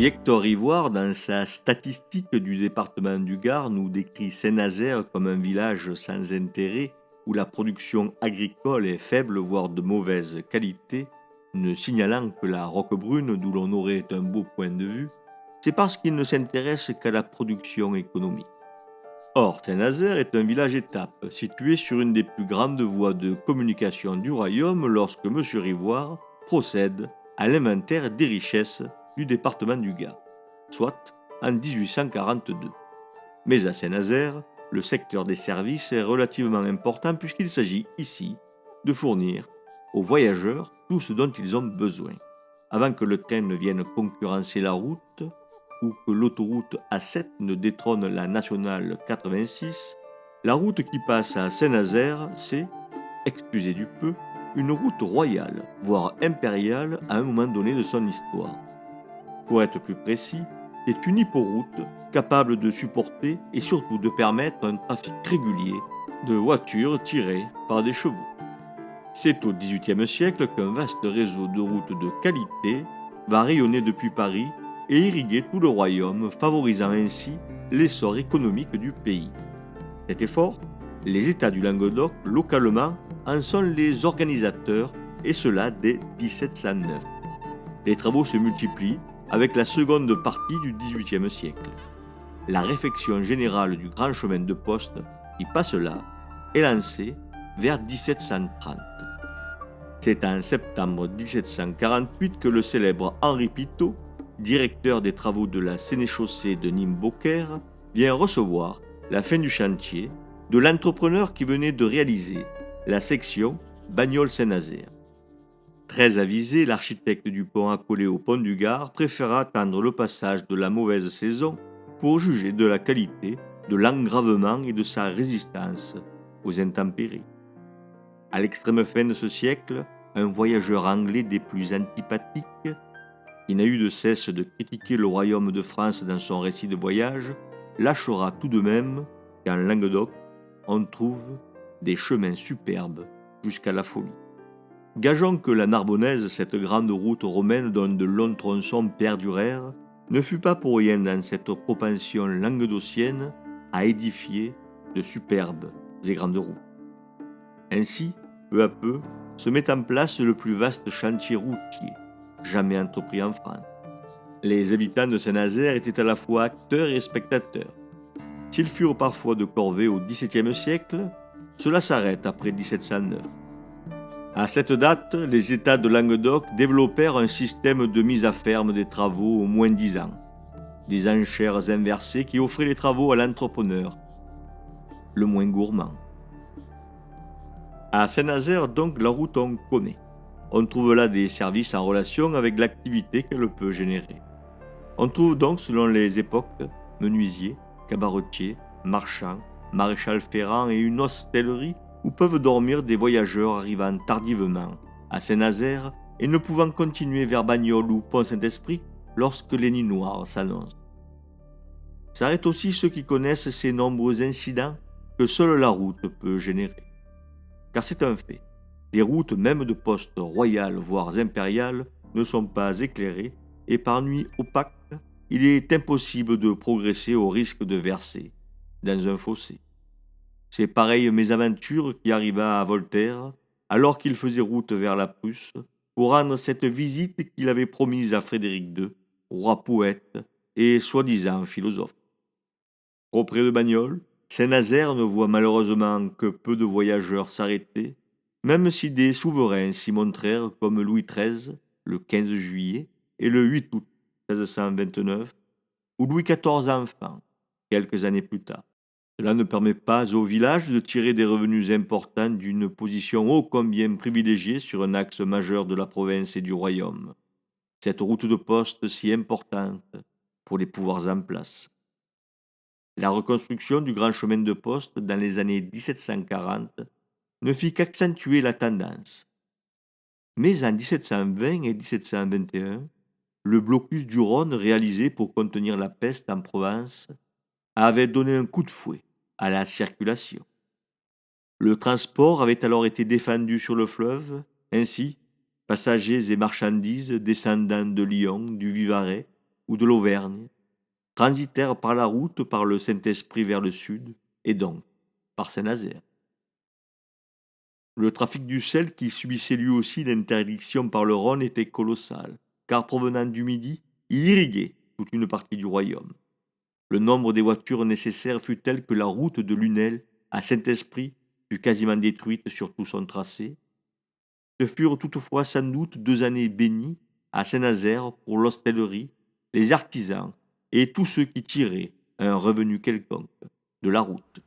Si Hector Rivoire, dans sa statistique du département du Gard, nous décrit Saint-Nazaire comme un village sans intérêt, où la production agricole est faible, voire de mauvaise qualité, ne signalant que la Roquebrune, d'où l'on aurait un beau point de vue, c'est parce qu'il ne s'intéresse qu'à la production économique. Or, Saint-Nazaire est un village-étape, situé sur une des plus grandes voies de communication du royaume lorsque M. Rivoire procède à l'inventaire des richesses du département du Gard, soit en 1842. Mais à Saint-Nazaire, le secteur des services est relativement important puisqu'il s'agit ici de fournir aux voyageurs tout ce dont ils ont besoin, avant que le train ne vienne concurrencer la route ou que l'autoroute A7 ne détrône la nationale 86. La route qui passe à Saint-Nazaire, c'est, excusez du peu, une route royale, voire impériale à un moment donné de son histoire. Pour être plus précis, c'est une hyporoute capable de supporter et surtout de permettre un trafic régulier de voitures tirées par des chevaux. C'est au XVIIIe siècle qu'un vaste réseau de routes de qualité va rayonner depuis Paris et irriguer tout le royaume, favorisant ainsi l'essor économique du pays. Cet effort, les États du Languedoc, localement, en sont les organisateurs, et cela dès 1709. Les travaux se multiplient avec la seconde partie du XVIIIe siècle. La réfection générale du grand chemin de poste qui passe là est lancée vers 1730. C'est en septembre 1748 que le célèbre Henri Pitot, directeur des travaux de la sénéchaussée de Nîmes-Beaucaire, vient recevoir la fin du chantier de l'entrepreneur qui venait de réaliser la section Bagnols-Saint-Nazaire. Très avisé, l'architecte du pont accolé au pont du Gard préféra attendre le passage de la mauvaise saison pour juger de la qualité de l'engravement et de sa résistance aux intempéries. À l'extrême fin de ce siècle, un voyageur anglais des plus antipathiques, qui n'a eu de cesse de critiquer le royaume de France dans son récit de voyage, lâchera tout de même qu'en Languedoc, on trouve des chemins superbes jusqu'à la folie. Gageons que la Narbonnaise, cette grande route romaine dont de longs tronçons perdurèrent, ne fut pas pour rien dans cette propension languedocienne à édifier de superbes et grandes routes. Ainsi, peu à peu, se met en place le plus vaste chantier routier jamais entrepris en France. Les habitants de Saint-Nazaire étaient à la fois acteurs et spectateurs. S'ils furent parfois de corvée au XVIIe siècle, cela s'arrête après 1709. À cette date, les États de Languedoc développèrent un système de mise à ferme des travaux au moins 10 ans. Des enchères inversées qui offraient les travaux à l'entrepreneur, le moins gourmand. À Saint-Nazaire, donc, la route on connaît. On trouve là des services en relation avec l'activité qu'elle peut générer. On trouve donc, selon les époques, menuisiers, cabaretiers, marchands, maréchal ferrant et une hostellerie où peuvent dormir des voyageurs arrivant tardivement à Saint-Nazaire et ne pouvant continuer vers Bagnols ou Pont-Saint-Esprit lorsque les nuits noires s'annoncent. S'arrêtent aussi ceux qui connaissent ces nombreux incidents que seule la route peut générer. Car c'est un fait. Les routes, même de poste royales voire impériales, ne sont pas éclairées et par nuit opaque, il est impossible de progresser au risque de verser dans un fossé. C'est pareille mésaventure qui arriva à Voltaire alors qu'il faisait route vers la Prusse pour rendre cette visite qu'il avait promise à Frédéric II, roi poète et soi-disant philosophe. Trop près de Bagnols, Saint-Nazaire ne voit malheureusement que peu de voyageurs s'arrêter, même si des souverains s'y montrèrent comme Louis XIII, le 15 juillet, et le 8 août 1629, ou Louis XIV enfant, quelques années plus tard. Cela ne permet pas au village de tirer des revenus importants d'une position ô combien privilégiée sur un axe majeur de la province et du royaume. Cette route de poste si importante pour les pouvoirs en place. La reconstruction du grand chemin de poste dans les années 1740 ne fit qu'accentuer la tendance. Mais en 1720 et 1721, le blocus du Rhône réalisé pour contenir la peste en Provence avait donné un coup de fouet à la circulation. Le transport avait alors été défendu sur le fleuve, ainsi, passagers et marchandises descendant de Lyon, du Vivarais, ou de l'Auvergne transitèrent par la route par le Saint-Esprit vers le sud, et donc par Saint-Nazaire. Le trafic du sel, qui subissait lui aussi l'interdiction par le Rhône, était colossal, car provenant du Midi, il irriguait toute une partie du royaume. Le nombre des voitures nécessaires fut tel que la route de Lunel à Saint-Esprit fut quasiment détruite sur tout son tracé. Ce furent toutefois sans doute 2 années bénies à Saint-Nazaire pour l'hostellerie, les artisans et tous ceux qui tiraient un revenu quelconque de la route.